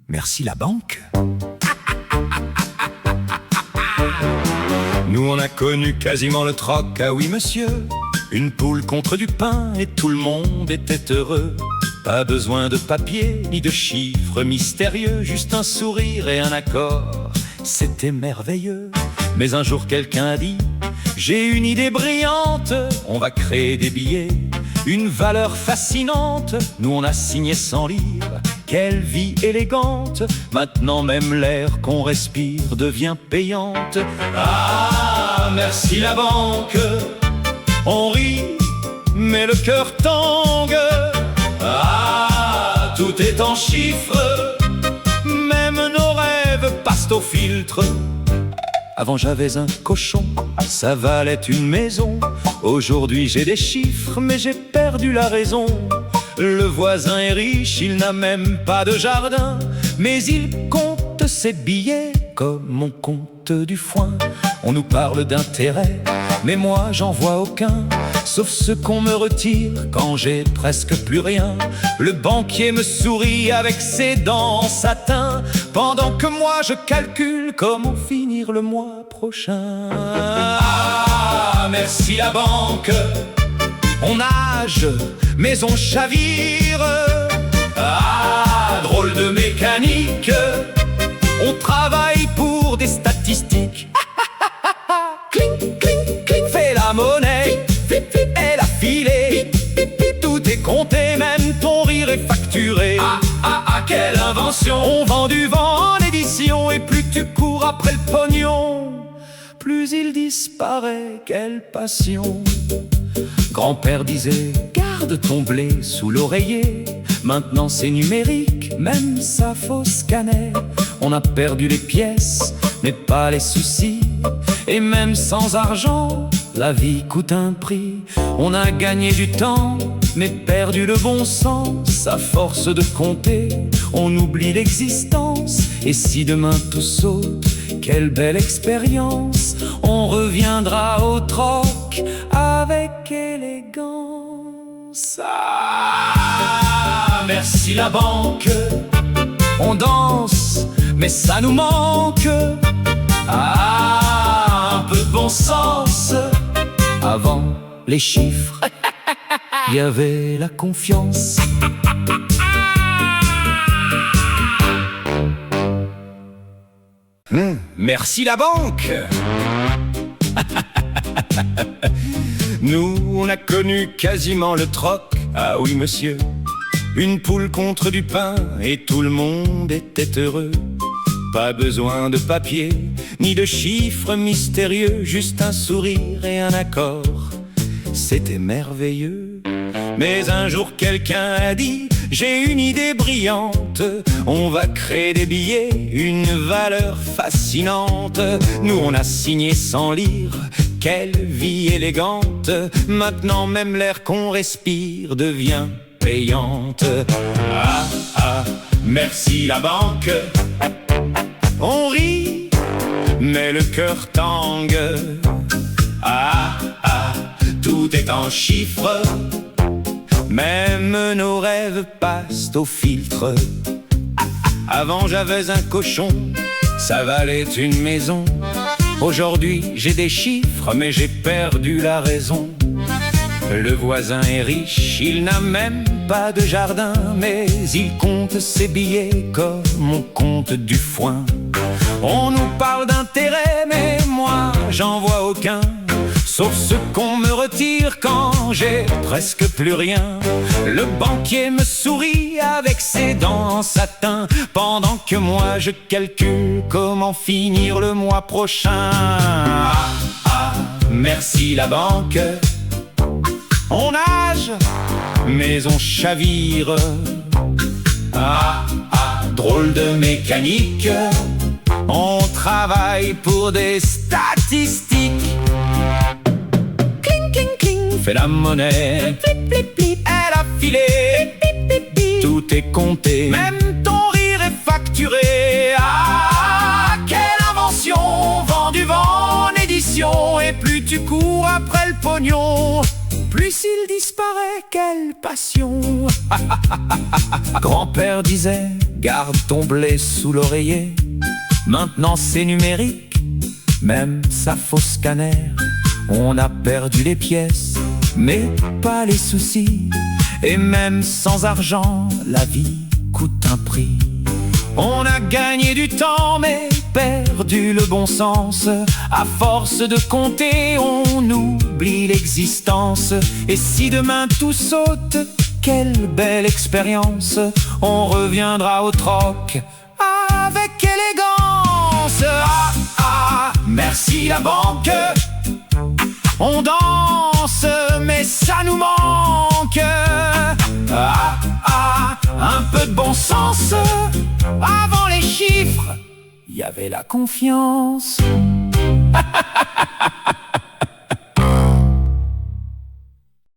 Merci la banque. Nous on a connu quasiment le troc, ah oui monsieur. Une poule contre du pain et tout le monde était heureux. Pas besoin de papier ni de chiffres mystérieux, juste un sourire et un accord, c'était merveilleux. Mais un jour quelqu'un a dit: j'ai une idée brillante, on va créer des billets, une valeur fascinante. Nous on a signé sans lire. Quelle vie élégante, maintenant même l'air qu'on respire devient payante. Ah, merci la banque. On rit, mais le cœur tangue. Ah, tout est en chiffres, même nos rêves passent au filtre. Avant j'avais un cochon, ça valait une maison. Aujourd'hui j'ai des chiffres, mais j'ai perdu la raison. Le voisin est riche, il n'a même pas de jardin, mais il compte ses billets comme on compte du foin. On nous parle d'intérêt, mais moi j'en vois aucun, sauf ce qu'on me retire quand j'ai presque plus rien. Le banquier me sourit avec ses dents en satin, pendant que moi je calcule comment finir le mois prochain. Ah, merci la banque. On nage, mais on chavire. Ah, drôle de mécanique. On travaille pour des statistiques. Cling, cling, cling, fait la monnaie. Elle a filé. Tout est compté, même ton rire est facturé. Quelle invention! On vend du vent en édition, et plus tu cours après le pognon, plus il disparaît. Quelle passion! Grand-père disait: garde ton blé sous l'oreiller. Maintenant c'est numérique, même ça faut scanner. On a perdu les pièces, mais pas les soucis. Et même sans argent, la vie coûte un prix. On a gagné du temps, mais perdu le bon sens. À force de compter, on oublie l'existence. Et si demain tout saute, quelle belle expérience. On reviendra au troc avec élégance. Ah, merci la banque. On danse, mais ça nous manque. Ah, un peu de bon sens. Avant les chiffres, il y avait la confiance. Merci la banque. Nous, on a connu quasiment le troc, ah oui monsieur. Une poule contre du pain et tout le monde était heureux. Pas besoin de papier, ni de chiffres mystérieux, juste un sourire et un accord, c'était merveilleux. Mais un jour quelqu'un a dit: j'ai une idée brillante, on va créer des billets, une valeur fascinante. Nous on a signé sans lire, quelle vie élégante. Maintenant même l'air qu'on respire devient payante. Ah, ah, merci la banque. On rit, mais le cœur tangue. Ah, ah, tout est en chiffres, même nos rêves passent au filtre. Avant j'avais un cochon, ça valait une maison. Aujourd'hui j'ai des chiffres, mais j'ai perdu la raison. Le voisin est riche, il n'a même pas de jardin, mais il compte ses billets comme on compte du foin. On nous parle d'intérêt, mais moi j'en vois aucun, sauf ce qu'on me retire quand j'ai presque plus rien. Le banquier me sourit avec ses dents en satin, pendant que moi je calcule comment finir le mois prochain. Ah, ah, merci la banque. On nage, mais on chavire. Ah, ah, drôle de mécanique. On travaille pour des statistiques. Cling, cling, cling, fait la monnaie. Flip, flip, flip, elle a filé. Tout est compté, même ton rire est facturé. Ah, quelle invention! Vend du vent en édition, et plus tu cours après le pognon, plus il disparaît. Quelle passion! Grand-père disait: garde ton blé sous l'oreiller. Maintenant c'est numérique, même ça fausse scanner. On a perdu les pièces, mais pas les soucis. Et même sans argent, la vie coûte un prix. On a gagné du temps, mais perdu le bon sens. À force de compter, on oublie l'existence. Et si demain tout saute, quelle belle expérience. On reviendra au troc avec élégance. Ah, ah, merci la banque. On danse, mais ça nous manque. Ah, ah, un peu de bon sens. Avant les chiffres, il y avait la confiance.